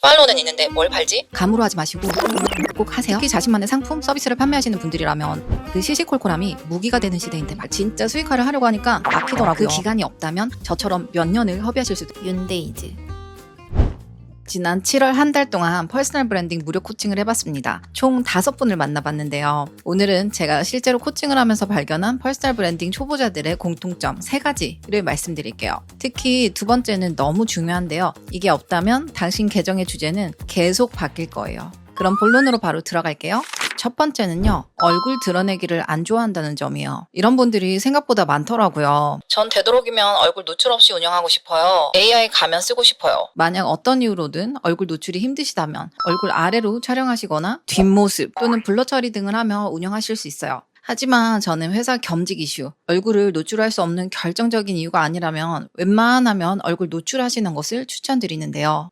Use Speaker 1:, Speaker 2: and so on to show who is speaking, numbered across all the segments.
Speaker 1: 팔로우는 있는데 뭘 팔지?
Speaker 2: 감으로 하지 마시고 꼭 하세요. 특히 자신만의 상품, 서비스를 판매하시는 분들이라면 그 시시콜콜함이 무기가 되는 시대인데 진짜 수익화를 하려고 하니까 막히더라고요. 그 기간이 없다면 저처럼 몇 년을 허비하실 수도. 윤데이즈. 지난 7월 한 달 동안 퍼스널 브랜딩 무료 코칭을 해봤습니다. 총 5분을 만나봤는데요. 오늘은 제가 실제로 코칭을 하면서 발견한 퍼스널 브랜딩 초보자들의 공통점 3가지를 말씀드릴게요. 특히 두 번째는 너무 중요한데요. 이게 없다면 당신 계정의 주제는 계속 바뀔 거예요. 그럼 본론으로 바로 들어갈게요. 첫 번째는요, 얼굴 드러내기를 안 좋아한다는 점이에요. 이런 분들이 생각보다 많더라고요.
Speaker 1: 전 되도록이면 얼굴 노출 없이 운영하고 싶어요. AI 가면 쓰고 싶어요.
Speaker 2: 만약 어떤 이유로든 얼굴 노출이 힘드시다면 얼굴 아래로 촬영하시거나 뒷모습 또는 블러 처리 등을 하며 운영하실 수 있어요. 하지만 저는 회사 겸직 이슈, 얼굴을 노출할 수 없는 결정적인 이유가 아니라면 웬만하면 얼굴 노출하시는 것을 추천드리는데요.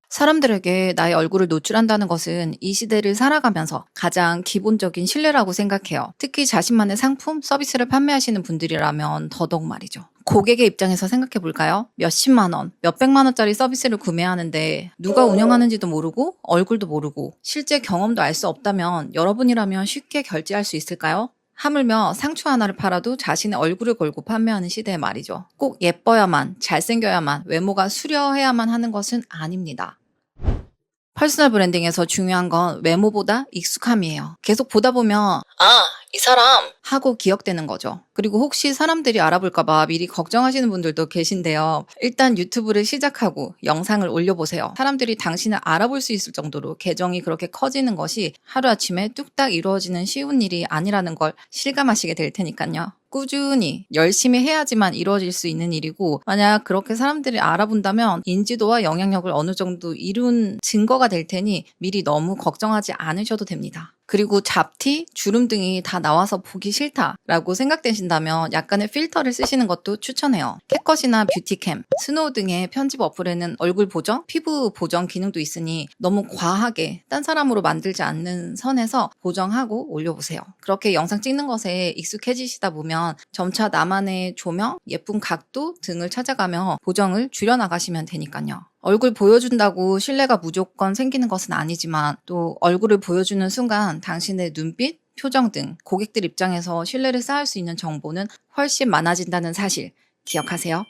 Speaker 2: 사람들에게 나의 얼굴을 노출한다는 것은 이 시대를 살아가면서 가장 기본적인 신뢰라고 생각해요. 특히 자신만의 상품, 서비스를 판매하시는 분들이라면 더더욱 말이죠. 고객의 입장에서 생각해 볼까요? 몇십만 원, 몇백만 원짜리 서비스를 구매하는데 누가 운영하는지도 모르고 얼굴도 모르고 실제 경험도 알 수 없다면 여러분이라면 쉽게 결제할 수 있을까요? 하물며 상추 하나를 팔아도 자신의 얼굴을 걸고 판매하는 시대에 말이죠. 꼭 예뻐야만, 잘생겨야만, 외모가 수려해야만 하는 것은 아닙니다. 퍼스널 브랜딩에서 중요한 건 외모보다 익숙함이에요. 계속 보다 보면
Speaker 1: 아, 이 사람.
Speaker 2: 하고 기억되는 거죠. 그리고 혹시 사람들이 알아볼까봐 미리 걱정하시는 분들도 계신데요. 일단 유튜브를 시작하고 영상을 올려보세요. 사람들이 당신을 알아볼 수 있을 정도로 계정이 그렇게 커지는 것이 하루아침에 뚝딱 이루어지는 쉬운 일이 아니라는 걸 실감하시게 될 테니까요. 꾸준히 열심히 해야지만 이루어질 수 있는 일이고, 만약 그렇게 사람들이 알아본다면 인지도와 영향력을 어느 정도 이룬 증거가 될 테니 미리 너무 걱정하지 않으셔도 됩니다. 그리고 잡티, 주름 등이 다 나와서 보기 싫다라고 생각되신다면 약간의 필터를 쓰시는 것도 추천해요. 캣컷이나 뷰티캠, 스노우 등의 편집 어플에는 얼굴 보정, 피부 보정 기능도 있으니 너무 과하게 딴 사람으로 만들지 않는 선에서 보정하고 올려보세요. 그렇게 영상 찍는 것에 익숙해지시다 보면 점차 나만의 조명, 예쁜 각도 등을 찾아가며 보정을 줄여나가시면 되니까요. 얼굴 보여준다고 신뢰가 무조건 생기는 것은 아니지만 또 얼굴을 보여주는 순간 당신의 눈빛, 표정 등 고객들 입장에서 신뢰를 쌓을 수 있는 정보는 훨씬 많아진다는 사실 기억하세요.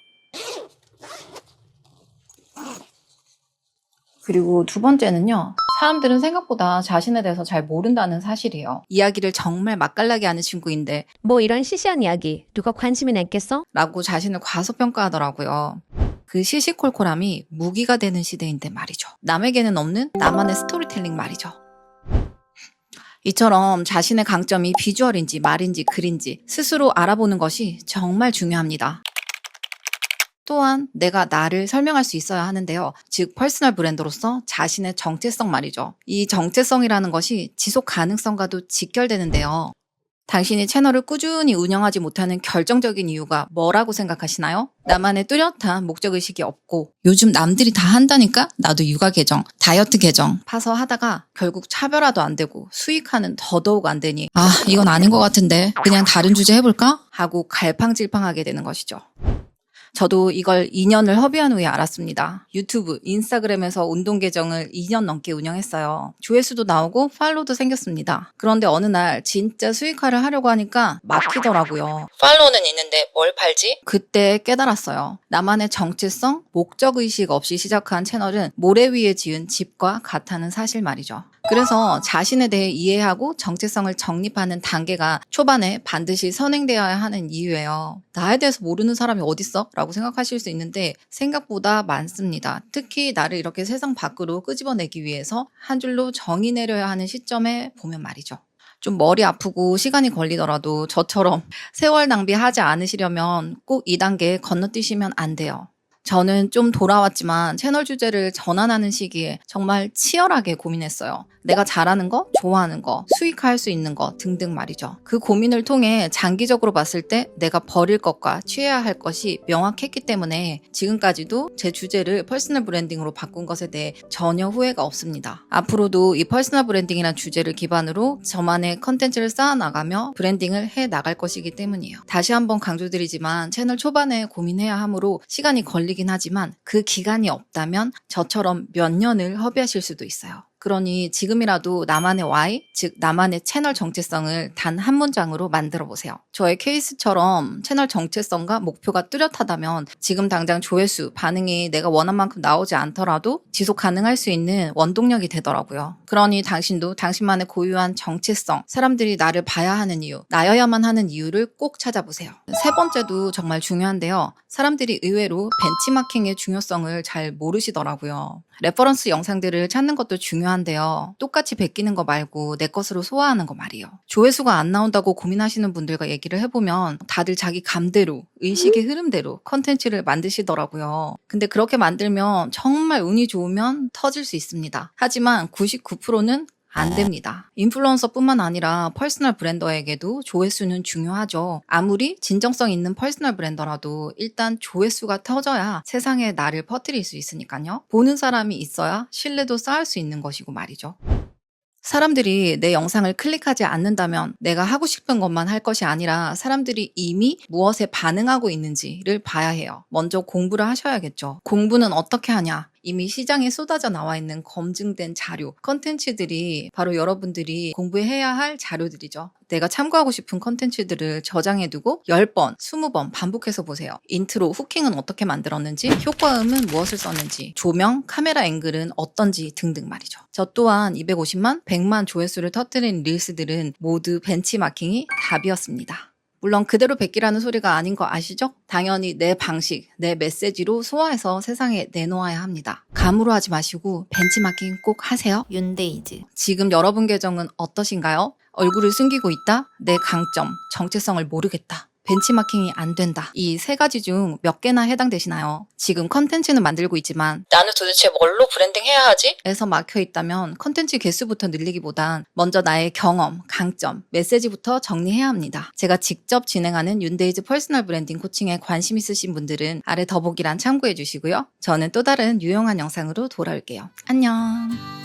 Speaker 2: 그리고 두 번째는요. 사람들은 생각보다 자신에 대해서 잘 모른다는 사실이에요. 이야기를 정말 맛깔나게 하는 친구인데
Speaker 3: 뭐 이런 시시한 이야기 누가 관심이나 있겠어?
Speaker 2: 라고 자신을 과소평가하더라고요. 그 시시콜콜함이 무기가 되는 시대인데 말이죠. 남에게는 없는 나만의 스토리텔링 말이죠. 이처럼 자신의 강점이 비주얼인지 말인지 글인지 스스로 알아보는 것이 정말 중요합니다. 또한 내가 나를 설명할 수 있어야 하는데요. 즉 퍼스널 브랜드로서 자신의 정체성 말이죠. 이 정체성이라는 것이 지속 가능성과도 직결되는데요. 당신이 채널을 꾸준히 운영하지 못하는 결정적인 이유가 뭐라고 생각하시나요? 나만의 뚜렷한 목적의식이 없고 요즘 남들이 다 한다니까 나도 육아 계정, 다이어트 계정 파서 하다가 결국 차별화도 안 되고 수익화는 더더욱 안 되니 이건 아닌 것 같은데 그냥 다른 주제 해볼까? 하고 갈팡질팡하게 되는 것이죠. 저도 이걸 2년을 허비한 후에 알았습니다. 유튜브, 인스타그램에서 운동 계정을 2년 넘게 운영했어요. 조회수도 나오고 팔로우도 생겼습니다. 그런데 어느 날 진짜 수익화를 하려고 하니까 막히더라고요.
Speaker 1: 팔로우는 있는데 뭘 팔지?
Speaker 2: 그때 깨달았어요. 나만의 정체성, 목적의식 없이 시작한 채널은 모래 위에 지은 집과 같다는 사실 말이죠. 그래서 자신에 대해 이해하고 정체성을 정립하는 단계가 초반에 반드시 선행되어야 하는 이유예요. 나에 대해서 모르는 사람이 어딨어? 라고 생각하실 수 있는데 생각보다 많습니다. 특히 나를 이렇게 세상 밖으로 끄집어내기 위해서 한 줄로 정의 내려야 하는 시점에 보면 말이죠. 좀 머리 아프고 시간이 걸리더라도 저처럼 세월 낭비하지 않으시려면 꼭 2단계 건너뛰시면 안 돼요. 저는 좀 돌아왔지만 채널 주제를 전환하는 시기에 정말 치열하게 고민했어요. 내가 잘하는 거, 좋아하는 거, 수익화할 수 있는 거 등등 말이죠. 그 고민을 통해 장기적으로 봤을 때 내가 버릴 것과 취해야 할 것이 명확했기 때문에 지금까지도 제 주제를 퍼스널 브랜딩으로 바꾼 것에 대해 전혀 후회가 없습니다. 앞으로도 이 퍼스널 브랜딩이라는 주제를 기반으로 저만의 컨텐츠를 쌓아나가며 브랜딩을 해 나갈 것이기 때문이에요. 다시 한번 강조드리지만 채널 초반에 고민해야 하므로 시간이 걸릴 걸리긴 하지만 그 기간이 없다면 저처럼 몇 년을 허비하실 수도 있어요. 그러니 지금이라도 나만의 why, 즉 나만의 채널 정체성을 단 한 문장으로 만들어 보세요. 저의 케이스처럼 채널 정체성과 목표가 뚜렷하다면 지금 당장 조회수, 반응이 내가 원한 만큼 나오지 않더라도 지속 가능할 수 있는 원동력이 되더라고요. 그러니 당신도 당신만의 고유한 정체성, 사람들이 나를 봐야 하는 이유, 나여야만 하는 이유를 꼭 찾아보세요. 세 번째도 정말 중요한데요. 사람들이 의외로 벤치마킹의 중요성을 잘 모르시더라고요. 레퍼런스 영상들을 찾는 것도 중요한데요. 똑같이 베끼는 거 말고 내 것으로 소화하는 거 말이에요. 조회수가 안 나온다고 고민하시는 분들과 얘기를 해보면 다들 자기 감대로, 의식의 흐름대로 컨텐츠를 만드시더라고요. 근데 그렇게 만들면 정말 운이 좋으면 터질 수 있습니다. 하지만 99%는 안 됩니다. 인플루언서뿐만 아니라 퍼스널 브랜더에게도 조회수는 중요하죠. 아무리 진정성 있는 퍼스널 브랜더라도 일단 조회수가 터져야 세상에 나를 퍼뜨릴 수 있으니까요. 보는 사람이 있어야 신뢰도 쌓을 수 있는 것이고 말이죠. 사람들이 내 영상을 클릭하지 않는다면 내가 하고 싶은 것만 할 것이 아니라 사람들이 이미 무엇에 반응하고 있는지를 봐야 해요. 먼저 공부를 하셔야겠죠. 공부는 어떻게 하냐? 이미 시장에 쏟아져 나와 있는 검증된 자료, 컨텐츠들이 바로 여러분들이 공부해야 할 자료들이죠. 내가 참고하고 싶은 컨텐츠들을 저장해두고 10번, 20번 반복해서 보세요. 인트로, 후킹은 어떻게 만들었는지, 효과음은 무엇을 썼는지, 조명, 카메라 앵글은 어떤지 등등 말이죠. 저 또한 250만, 100만 조회수를 터뜨린 릴스들은 모두 벤치마킹이 답이었습니다. 물론 그대로 베끼라는 소리가 아닌 거 아시죠? 당연히 내 방식, 내 메시지로 소화해서 세상에 내놓아야 합니다. 감으로 하지 마시고 벤치마킹 꼭 하세요. 윤데이즈. 지금 여러분 계정은 어떠신가요? 얼굴을 숨기고 있다? 내 강점, 정체성을 모르겠다. 벤치마킹이 안 된다. 이 세 가지 중 몇 개나 해당되시나요? 지금 컨텐츠는 만들고 있지만
Speaker 1: 나는 도대체 뭘로 브랜딩 해야 하지?
Speaker 2: 에서 막혀 있다면 컨텐츠 개수부터 늘리기보단 먼저 나의 경험, 강점, 메시지부터 정리해야 합니다. 제가 직접 진행하는 윤데이즈 퍼스널 브랜딩 코칭에 관심 있으신 분들은 아래 더보기란 참고해 주시고요. 저는 또 다른 유용한 영상으로 돌아올게요. 안녕.